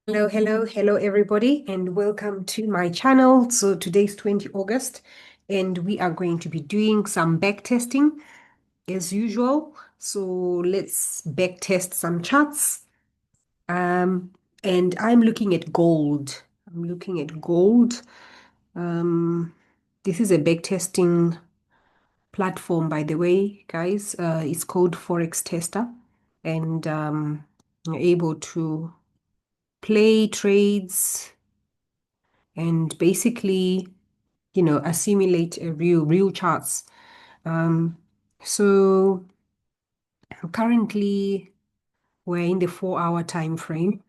Hello, everybody, and welcome to my channel. So today's 20 August, and we are going to be doing some back testing as usual. So let's back test some charts. Um, and I'm looking at gold. I'm looking at gold. Um, this is a back testing platform, by the way, guys. It's called Forex Tester, and you're able to play trades and basically, assimilate a real charts. Um, so currently we're in the 4 hour time frame,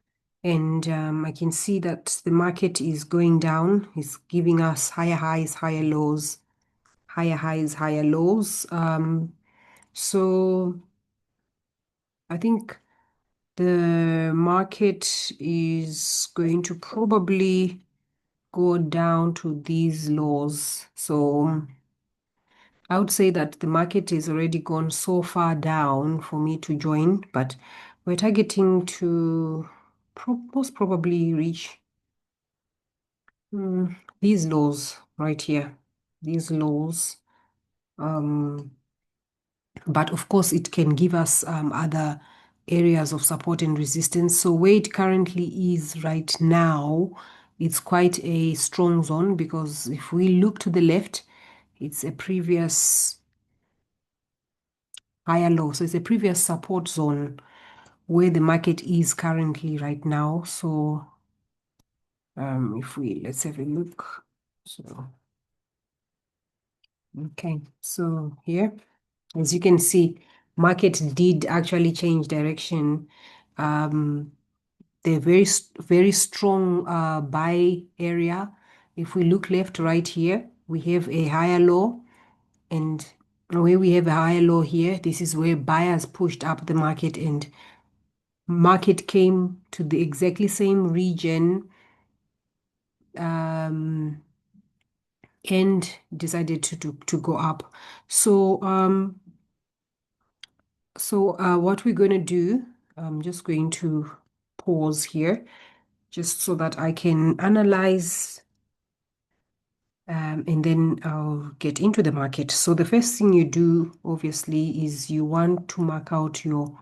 and I can see that the market is going down. It's giving us higher highs, higher lows, higher highs, higher lows. So I think the market is going to probably go down to these lows. So I would say that the market is already gone so far down for me to join, but we're targeting to most probably reach these lows right here, these lows. Um, but of course, it can give us other areas of support and resistance. So where it currently is right now, it's quite a strong zone because if we look to the left, it's a previous higher low. So it's a previous support zone where the market is currently right now. So if let's have a look. So, okay. So here, as you can see, market did actually change direction. Um, the very strong buy area. If we look left, right here, we have a higher low, and where we have a higher low here, this is where buyers pushed up the market, and market came to the exactly same region um, and decided to go up. So what we're going to do, I'm just going to pause here just so that I can analyze, and then I'll get into the market. So the first thing you do, obviously, is you want to mark out your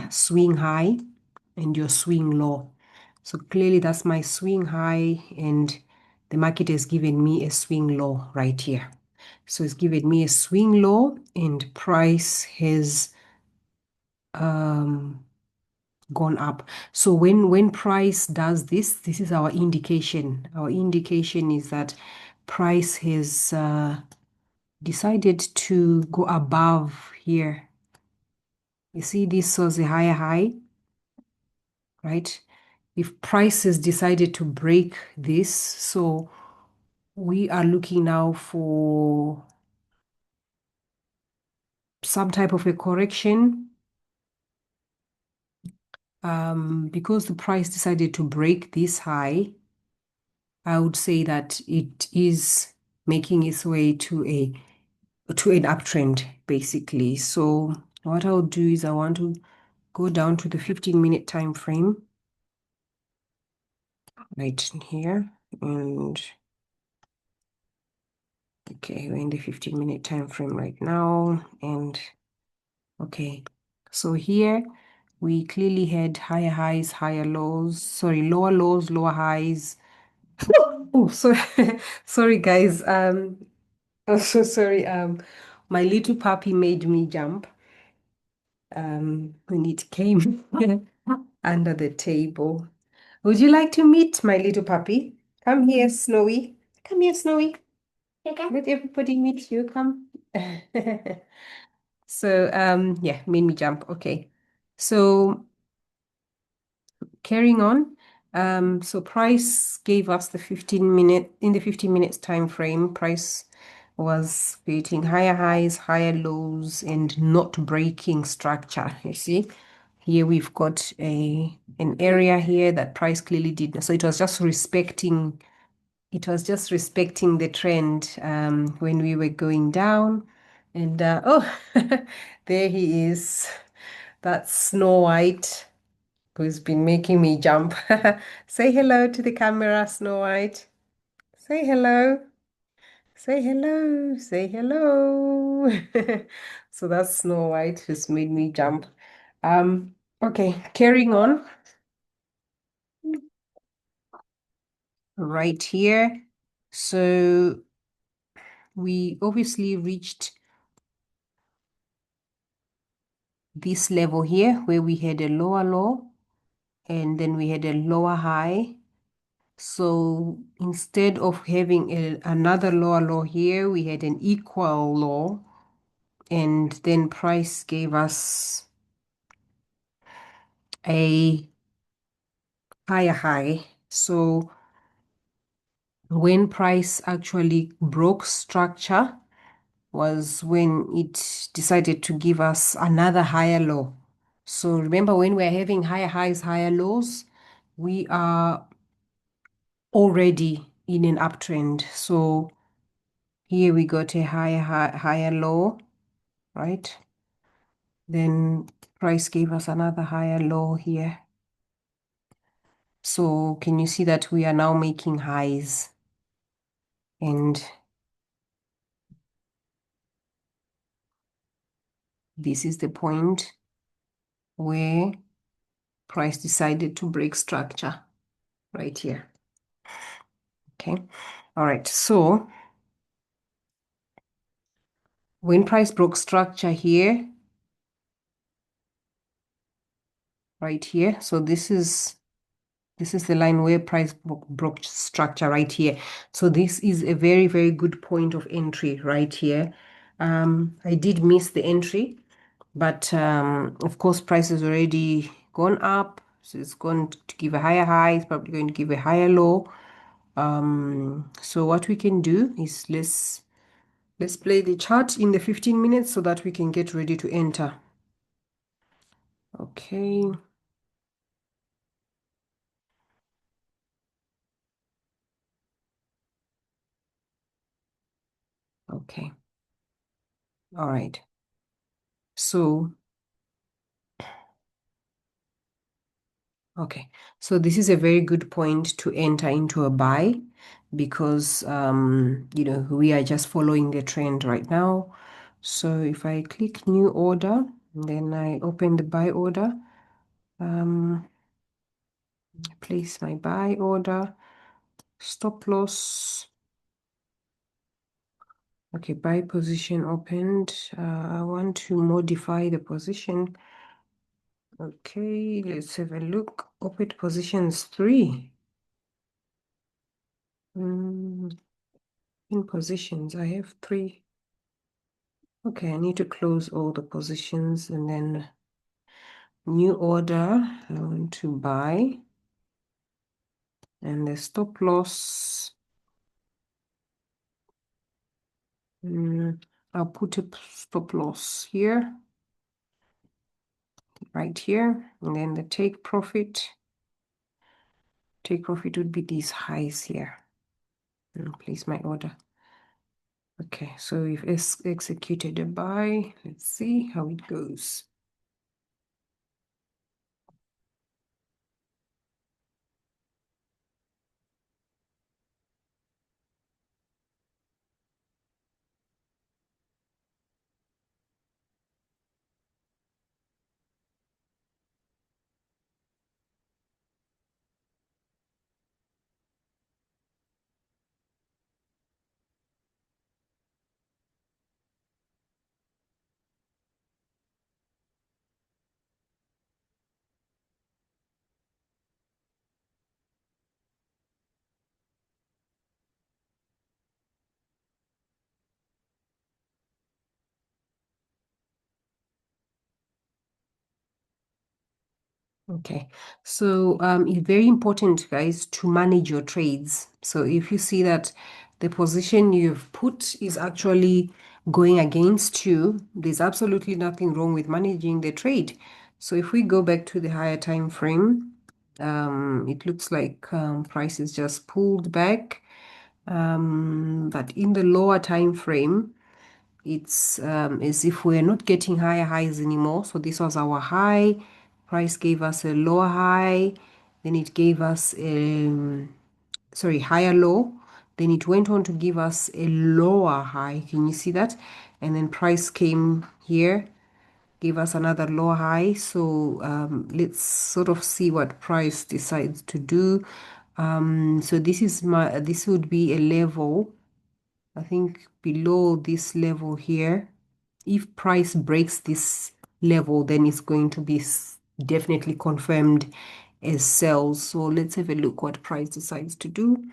swing high and your swing low. So clearly that's my swing high, and the market has given me a swing low right here. So it's given me a swing low, and price has um, gone up. So when price does this, this is our indication. Our indication is that price has decided to go above here. You see, this was a higher high, right? If prices decided to break this, so we are looking now for some type of a correction, because the price decided to break this high. I would say that it is making its way to an uptrend, basically. So what I'll do is I want to go down to the 15-minute time frame right here, and okay, we're in the 15-minute time frame right now, and okay, so here we clearly had higher highs, higher lows, sorry, lower lows, lower highs. Oh, sorry, sorry guys. I'm so sorry. My little puppy made me jump when it came under the table. Would you like to meet my little puppy? Come here, Snowy. Come here, Snowy. Okay. Let everybody meet you. Come. So, yeah, made me jump. Okay. So carrying on. So price gave us the 15 minutes time frame. Price was creating higher highs, higher lows, and not breaking structure. You see, here we've got an area here that price clearly did. So it was just respecting the trend when we were going down. And oh, there he is. That's Snow White. who's been making me jump. Say hello to the camera, Snow White. Say hello. Say hello. Say hello. So that's Snow White who's made me jump. Okay, carrying on right here. So we obviously reached this level here where we had a lower low and then we had a lower high. So instead of having another lower low here, we had an equal low, and then price gave us a higher high. So when price actually broke structure was when it decided to give us another higher low. So remember, when we're having higher highs, higher lows, we are already in an uptrend. So here we got a higher low, right? Then price gave us another higher low here. So can you see that we are now making highs? And this is the point where price decided to break structure right here. Okay. All right. So when price broke structure here, right here. So this is the line where price broke structure right here. So this is a very, very good point of entry right here. I did miss the entry, but of course, price has already gone up. So it's going to give a higher high. It's probably going to give a higher low. So what we can do is let's play the chart in the 15 minutes so that we can get ready to enter. Okay. Okay. All right. So, okay. So this is a very good point to enter into a buy because, we are just following the trend right now. So if I click new order, then I open the buy order, place my buy order, stop loss. Okay, buy position opened. I want to modify the position. Okay, let's have a look. Open positions 3. In positions, I have 3. Okay, I need to close all the positions and then new order. I want to buy and the stop loss. I'll put a stop loss here, right here, and then the take profit. Take profit would be these highs here. And place my order. Okay, so we've executed a buy. Let's see how it goes. Okay, so it's very important, guys, to manage your trades. So if you see that the position you've put is actually going against you, there's absolutely nothing wrong with managing the trade. So if we go back to the higher time frame, it looks like price is just pulled back. But in the lower time frame, it's as if we're not getting higher highs anymore. So this was our high. Price gave us a lower high, then it gave us sorry, higher low. Then it went on to give us a lower high. Can you see that? And then price came here, gave us another lower high. So let's sort of see what price decides to do. So this would be a level, I think below this level here. If price breaks this level, then it's going to be definitely confirmed as sales. So let's have a look what price decides to do.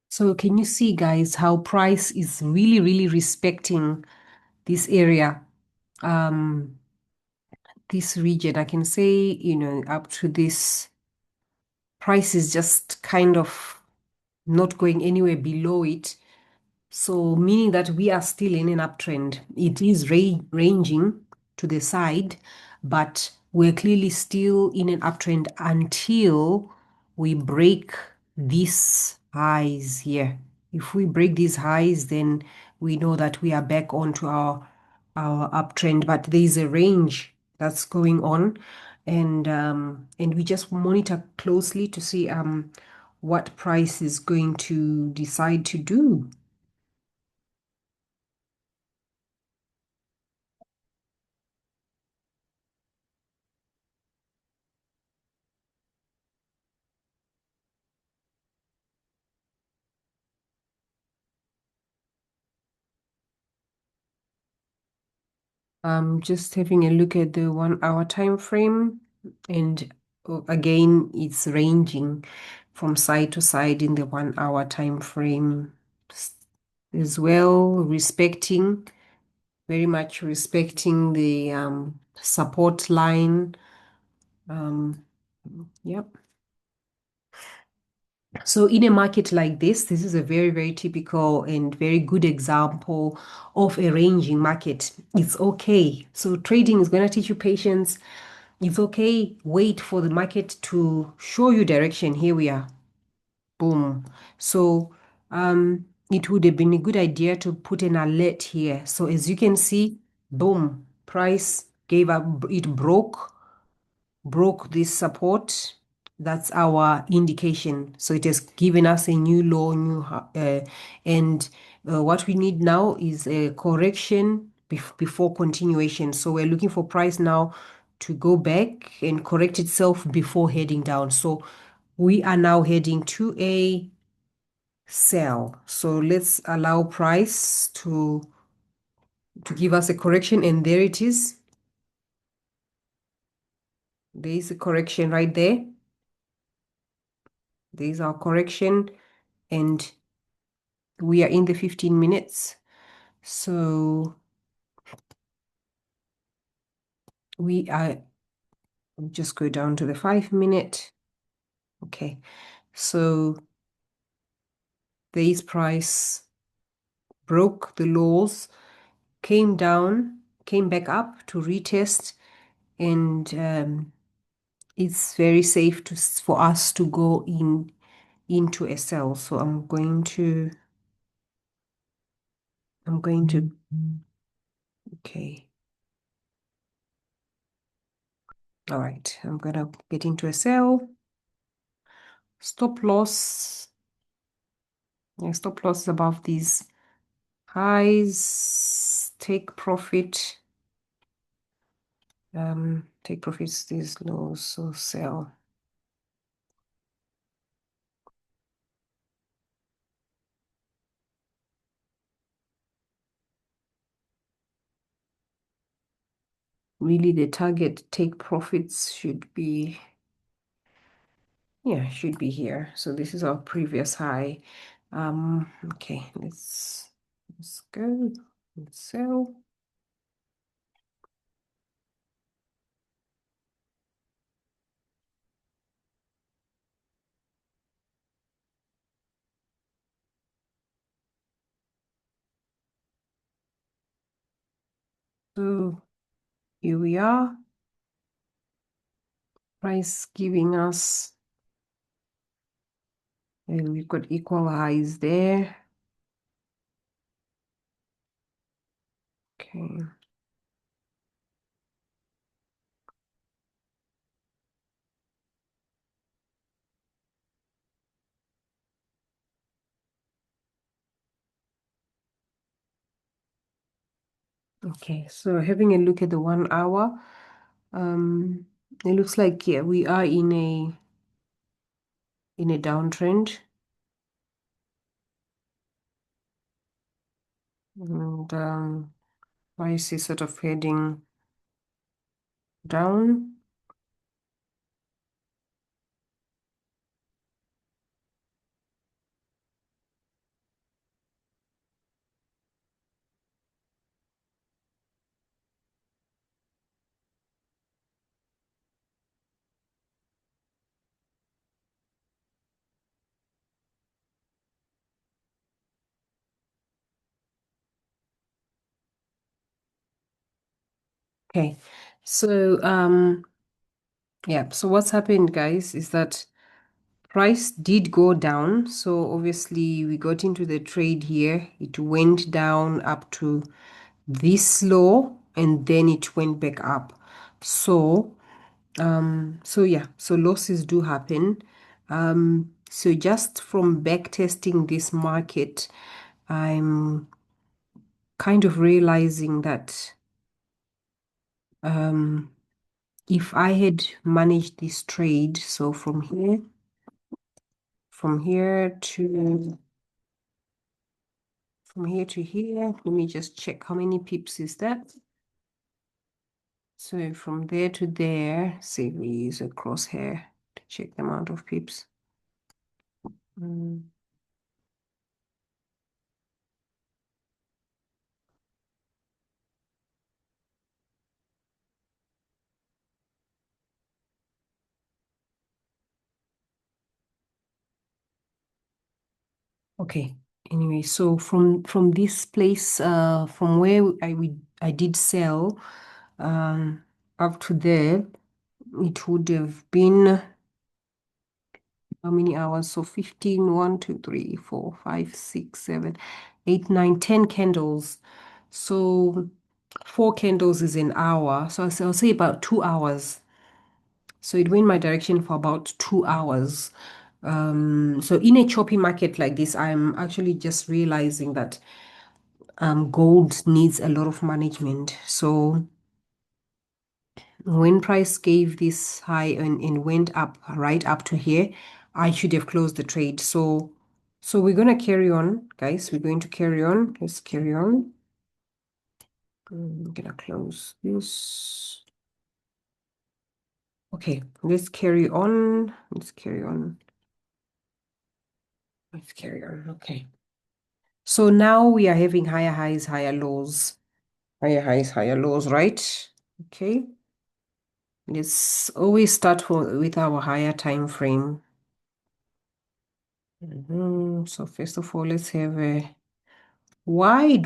So can you see, guys, how price is really, really respecting this area, um, this region? I can say, up to this price is just kind of not going anywhere below it. So meaning that we are still in an uptrend. It is ranging to the side, but we're clearly still in an uptrend until we break these highs here. If we break these highs, then we know that we are back onto our uptrend, but there is a range that's going on, and we just monitor closely to see what price is going to decide to do. Just having a look at the 1 hour time frame, and again, it's ranging from side to side in the 1 hour time frame as well, very much respecting the support line. Um, yep. So in a market like this is a very, very typical and very good example of a ranging market. It's okay. So trading is going to teach you patience. It's okay. Wait for the market to show you direction. Here we are. Boom. So it would have been a good idea to put an alert here. So as you can see, boom, price gave up, it broke this support. That's our indication. So it has given us a new low, and what we need now is a correction before continuation. So we're looking for price now to go back and correct itself before heading down. So we are now heading to a sell. So let's allow price to give us a correction, and there it is. There is a correction right there. There is our correction, and we are in the 15 minutes. So we are, just go down to the 5 minute. Okay. So this price broke the lows, came down, came back up to retest, and it's very safe for us to go into a sell. So I'm going to okay. All right. I'm gonna get into a sell. Stop loss Yeah, stop loss is above these highs. Take profit. Take profits these lows, so sell. Really, the target take profits should be, yeah, should be here. So this is our previous high. Okay, let's go. Let's sell. So here we are. Price giving us, and we've got equal highs there. Okay. Okay, so having a look at the 1 hour, it looks like, yeah, we are in a downtrend. And price is sort of heading down. Okay, so yeah, so what's happened, guys, is that price did go down. So obviously we got into the trade here. It went down up to this low and then it went back up. So yeah, so losses do happen. So just from back testing this market, I'm kind of realizing that if I had managed this trade, so from here to here, let me just check how many pips is that. So from there to there, say we use a crosshair to check the amount of pips. Mm. Okay. Anyway, so from this place, from where I did sell, um, up to there, it would have been how many hours? So 15, 1, 2, 3, 4, 5, 6, 7, 8, 9, 10 candles. So 4 candles is an hour. So I'll say about 2 hours. So it went my direction for about 2 hours. So in a choppy market like this, I'm actually just realizing that gold needs a lot of management. So when price gave this high and went up right up to here, I should have closed the trade. So we're gonna carry on, guys. We're going to carry on. Let's carry on. I'm gonna close this. Okay, let's carry on. Let's carry on. Let's carry on. Okay. So now we are having higher highs, higher lows. Higher highs, higher lows, right? Okay. Let's always start with our higher time frame. So first of all, let's have a wide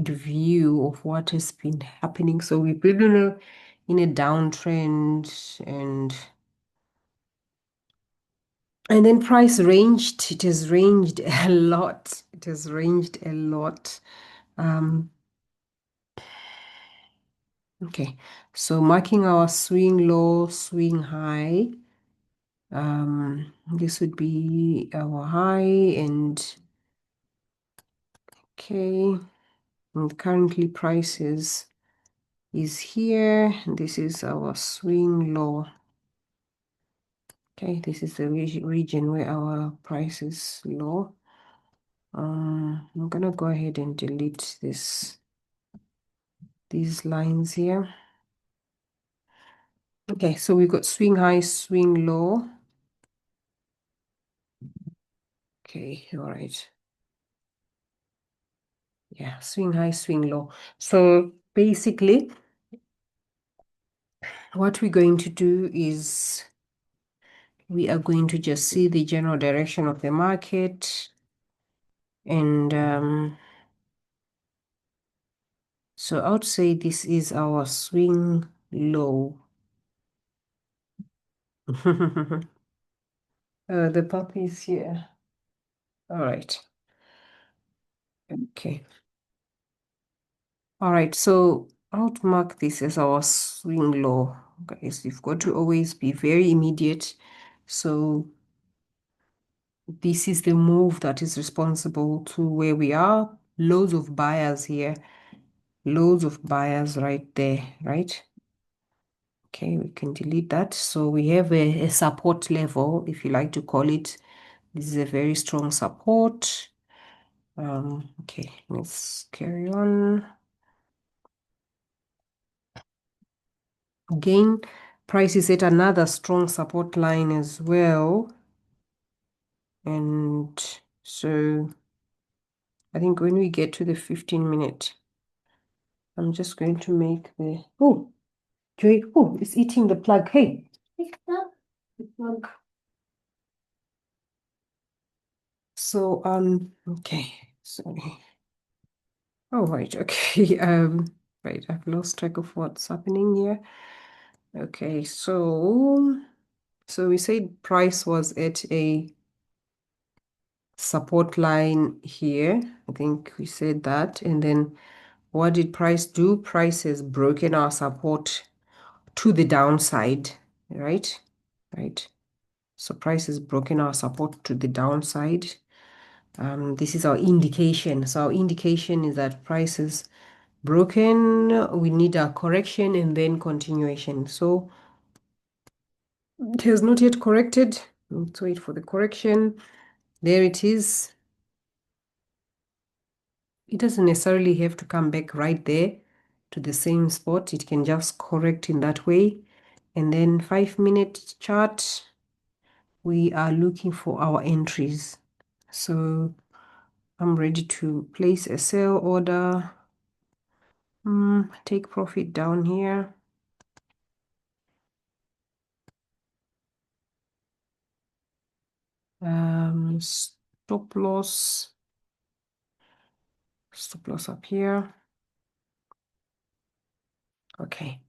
view of what has been happening. So we've been in a downtrend and then price ranged. It has ranged a lot. It has ranged a lot. Um, okay, so marking our swing low, swing high. This would be our high and okay. And currently prices is here. This is our swing low. Okay, this is the region where our price is low. I'm gonna go ahead and delete these lines here. Okay, so we've got swing high, swing low. Okay, all right. Yeah, swing high, swing low. So basically, what we're going to do is we are going to just see the general direction of the market. And so I would say this is our swing low. The puppy is here. All right. Okay. All right. So I would mark this as our swing low. Guys, you've got to always be very immediate. So this is the move that is responsible to where we are. Loads of buyers here. Loads of buyers right there, right? Okay, we can delete that. So we have a support level, if you like to call it. This is a very strong support. Okay, let's carry on. Again, price is at another strong support line as well. And so I think when we get to the 15-minute, I'm just going to make oh, Joy, oh, it's eating the plug. Hey, the plug. So, okay, sorry. Oh, right, okay. Right, I've lost track of what's happening here. Okay, so we said price was at a support line here. I think we said that. And then what did price do? Price has broken our support to the downside, right? Right. So price has broken our support to the downside. This is our indication. So our indication is that price is broken. We need a correction and then continuation. So it has not yet corrected. Let's wait for the correction. There it is. It doesn't necessarily have to come back right there to the same spot. It can just correct in that way. And then 5-minute chart, we are looking for our entries. So I'm ready to place a sell order. Take profit down here. Stop loss. Stop loss up here. Okay.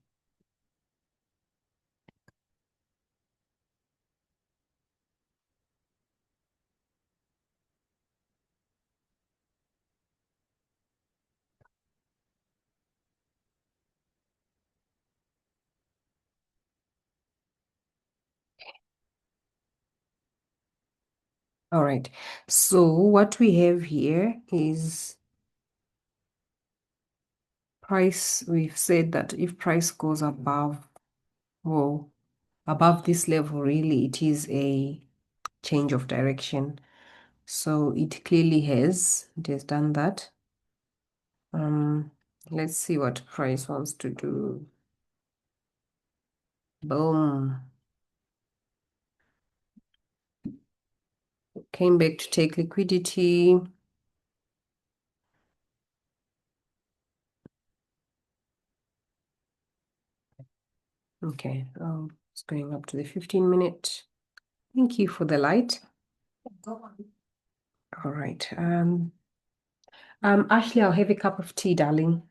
All right. So what we have here is price. We've said that if price goes above, well, above this level, really, it is a change of direction. So it clearly has. It has done that. Let's see what price wants to do. Boom. Came back to take liquidity. Okay, it's going up to the 15-minute. Thank you for the light. All right. Ashley, I'll have a cup of tea, darling.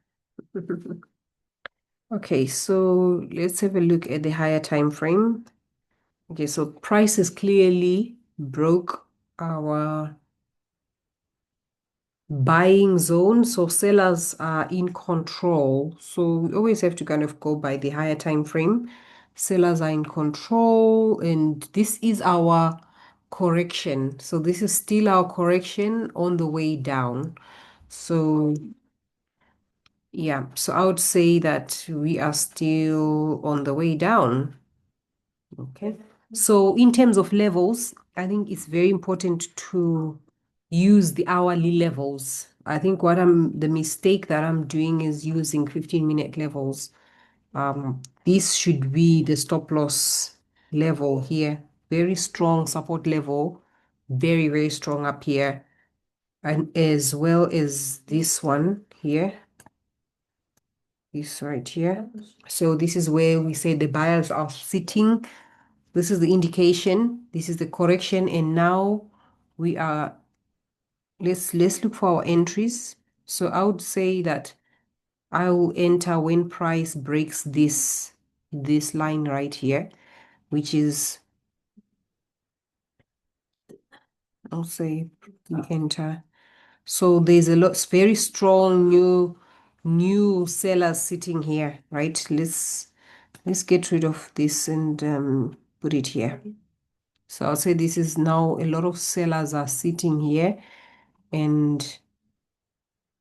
Okay, so let's have a look at the higher time frame. Okay, so prices clearly broke our buying zone, so sellers are in control. So we always have to kind of go by the higher time frame. sellers are in control, and this is our correction. So this is still our correction on the way down. So yeah, so I would say that we are still on the way down. Okay. So in terms of levels, I think it's very important to use the hourly levels. I think the mistake that I'm doing is using 15-minute levels. This should be the stop loss level here. Very strong support level, very, very strong up here. And as well as this one here, this right here. So this is where we say the buyers are sitting. This is the indication. This is the correction. And now we are, let's look for our entries. So I would say that I will enter when price breaks this line right here, which is, I'll say we enter. So there's a lot, very strong new sellers sitting here, right? Let's get rid of this and put it here. So I'll say this is now a lot of sellers are sitting here, and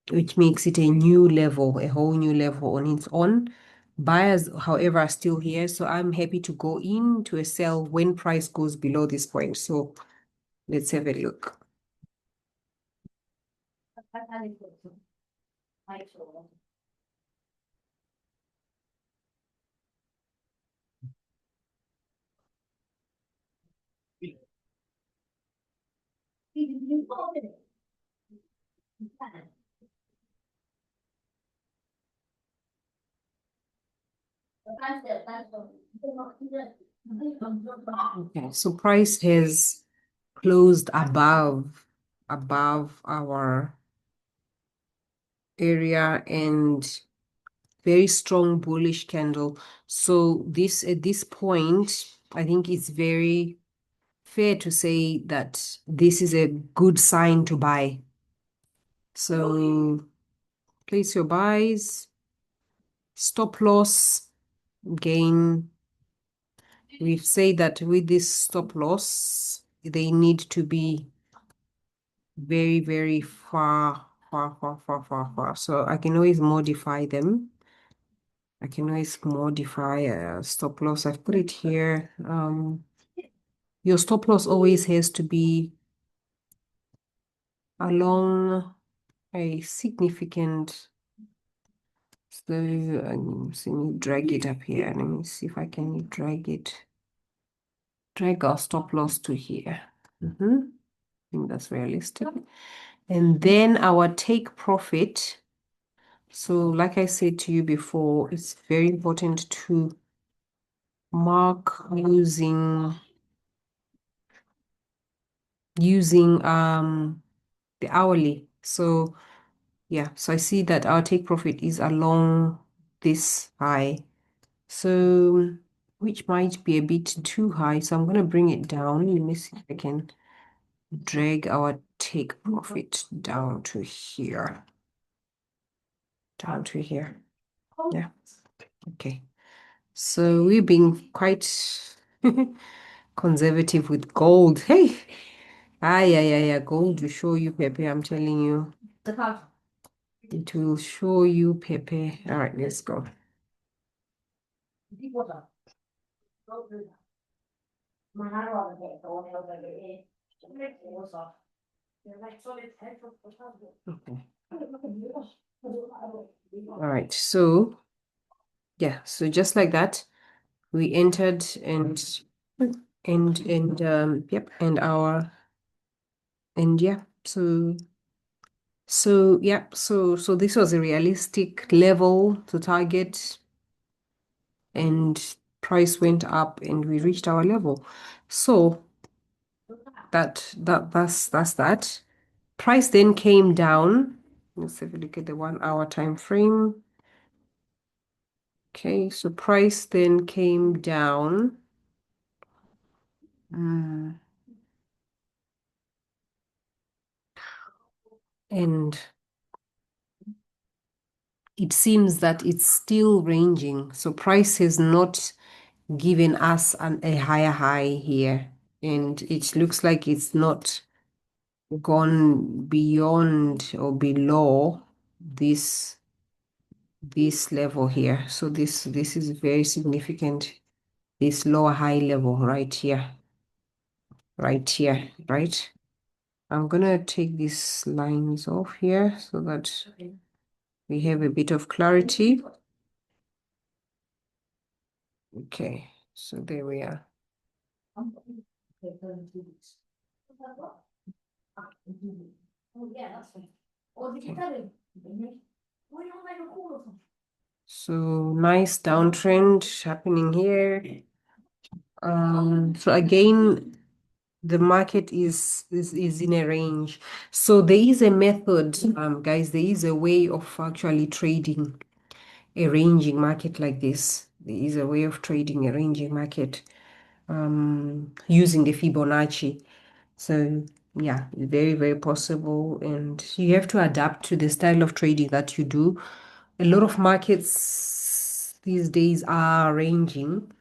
which makes it a new level, a whole new level on its own. Buyers, however, are still here. So I'm happy to go into a sell when price goes below this point. So let's have a look. Okay, so price has closed above our area, and very strong bullish candle. So this at this point, I think it's very fair to say that this is a good sign to buy. So place your buys, stop loss. Again, we've said that with this stop loss, they need to be very, very far. So I can always modify them. I can always modify a stop loss. I've put it here. Your stop loss always has to be along a significant. So let me drag it up here. Let me see if I can drag it. Drag our stop loss to here. I think that's realistic. And then our take profit. So like I said to you before, it's very important to mark using the hourly. So yeah, so I see that our take profit is along this high. So which might be a bit too high. So I'm going to bring it down. Let me see if I can drag our take profit down to here. Down to here. Yeah. Okay. So we're being quite conservative with gold. Hey. Yeah. Gold will show you, Pepe. I'm telling you. It will show you, Pepe. All right, let's go. Okay. All right, so yeah, so just like that, we entered yep, and yeah, so yeah, so this was a realistic level to target, and price went up and we reached our level. So that's that. Price then came down. Let's have a look at the 1 hour time frame. Okay, so price then came down. And it seems that it's still ranging. So price has not giving us a higher high here. And it looks like it's not gone beyond or below this this level here. So this is very significant. This lower high level right here, right? I'm gonna take these lines off here so that we have a bit of clarity. Okay, so there we are. Okay. So nice downtrend happening here. So again, the market is in a range. So there is a method, guys, there is a way of actually trading a ranging market like this. There is a way of trading a ranging market using the Fibonacci. So yeah, very, very possible. And you have to adapt to the style of trading that you do. A lot of markets these days are ranging.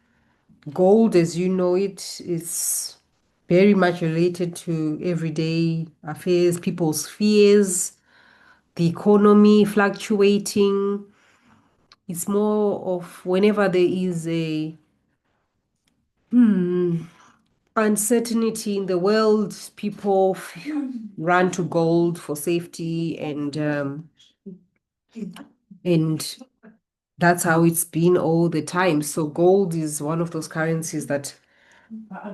Gold, as you know it, is very much related to everyday affairs, people's fears, the economy fluctuating. It's more of whenever there is a uncertainty in the world, people run to gold for safety, and that's how it's been all the time. So gold is one of those currencies that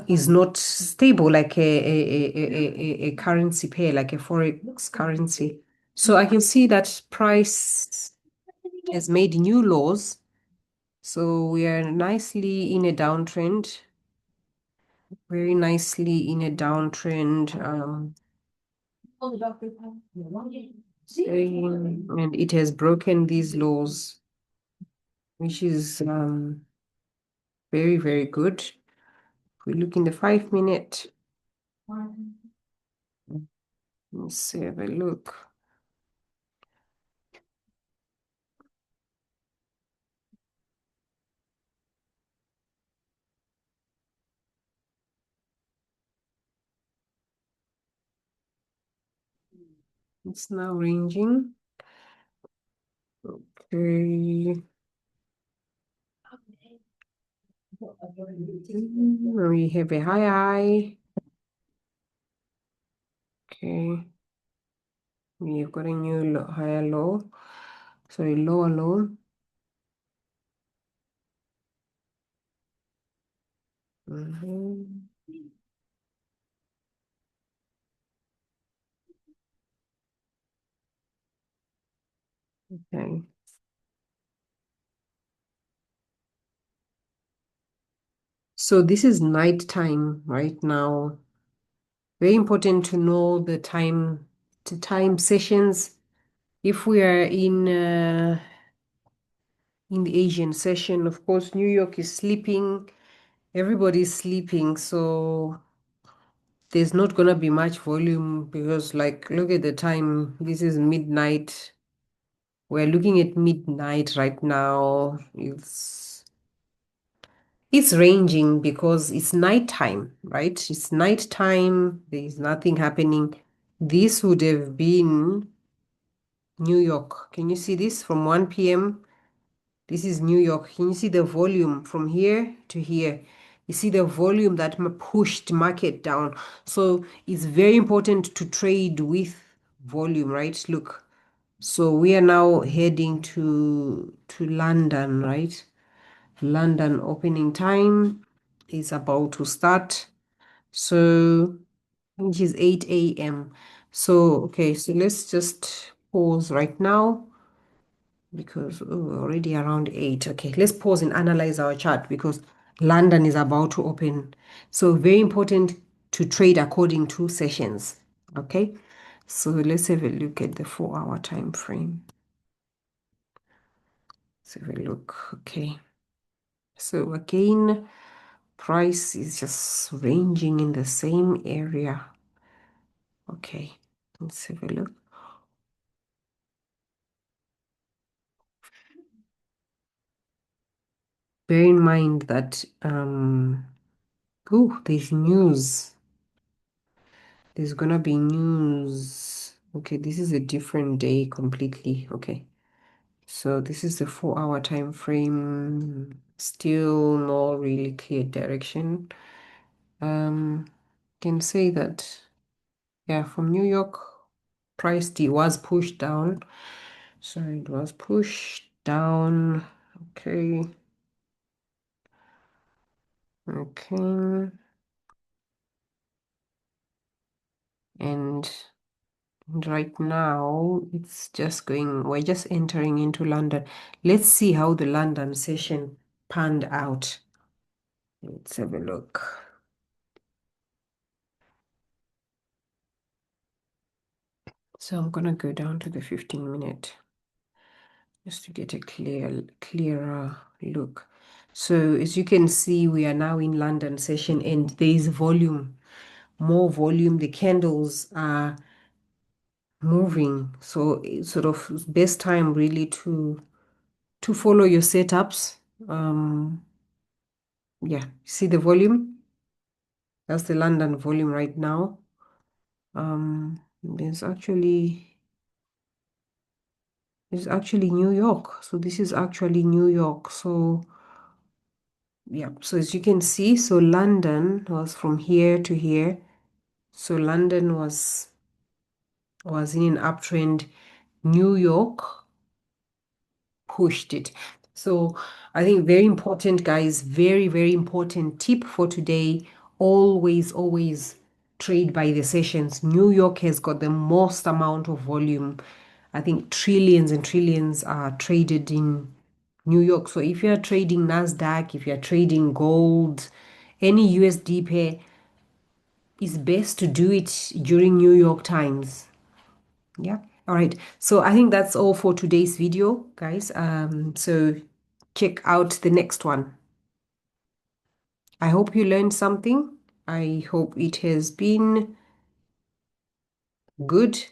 is not stable, like a currency pair, like a forex currency. So I can see that price has made new lows. So we are nicely in a downtrend, very nicely in a downtrend. And it has broken these lows, which is very, very good. If we look in the 5 minute, let's have a look. It's now ranging. Okay. We have a high. Okay. We've got a new higher low. Sorry, lower low. Mhm. Okay. So this is night time right now. Very important to know the time to time sessions. If we are in the Asian session, of course, New York is sleeping. Everybody's sleeping, so there's not gonna be much volume because, like, look at the time. This is midnight. We're looking at midnight right now. It's ranging because it's nighttime, right? It's nighttime. There is nothing happening. This would have been New York. Can you see this from 1 p.m.? This is New York. Can you see the volume from here to here? You see the volume that pushed market down. So it's very important to trade with volume, right? Look. So we are now heading to London, right? London opening time is about to start. So which is 8 a.m. So okay, so let's just pause right now because already around 8. Okay, let's pause and analyze our chart because London is about to open. So very important to trade according to sessions. Okay, so let's have a look at the 4-hour time frame. Let's have a look. Okay, so again, price is just ranging in the same area. Okay, let's have a look. bear in mind that oh, there's news. There's gonna be news. Okay, this is a different day completely. Okay. So this is the 4 hour time frame. Still no really clear direction. Can say that yeah, from New York, price D was pushed down. So it was pushed down. Okay. Okay. And right now it's just going, we're just entering into London. Let's see how the London session panned out. Let's have a look. So I'm gonna go down to the 15-minute just to get a clearer look. So as you can see, we are now in London session and there is volume, more volume. The candles are moving. So it's sort of best time really to follow your setups. Yeah, see the volume? That's the London volume right now. There's actually it's actually New York. So this is actually New York. So yeah, so as you can see, so London was from here to here. So London was in an uptrend. New York pushed it. So I think very important, guys, very, very important tip for today. Always, always trade by the sessions. New York has got the most amount of volume. I think trillions and trillions are traded in New York. So if you're trading NASDAQ, if you're trading gold, any USD pair, it's best to do it during New York times. Yeah. All right. So I think that's all for today's video, guys. So check out the next one. I hope you learned something. I hope it has been good.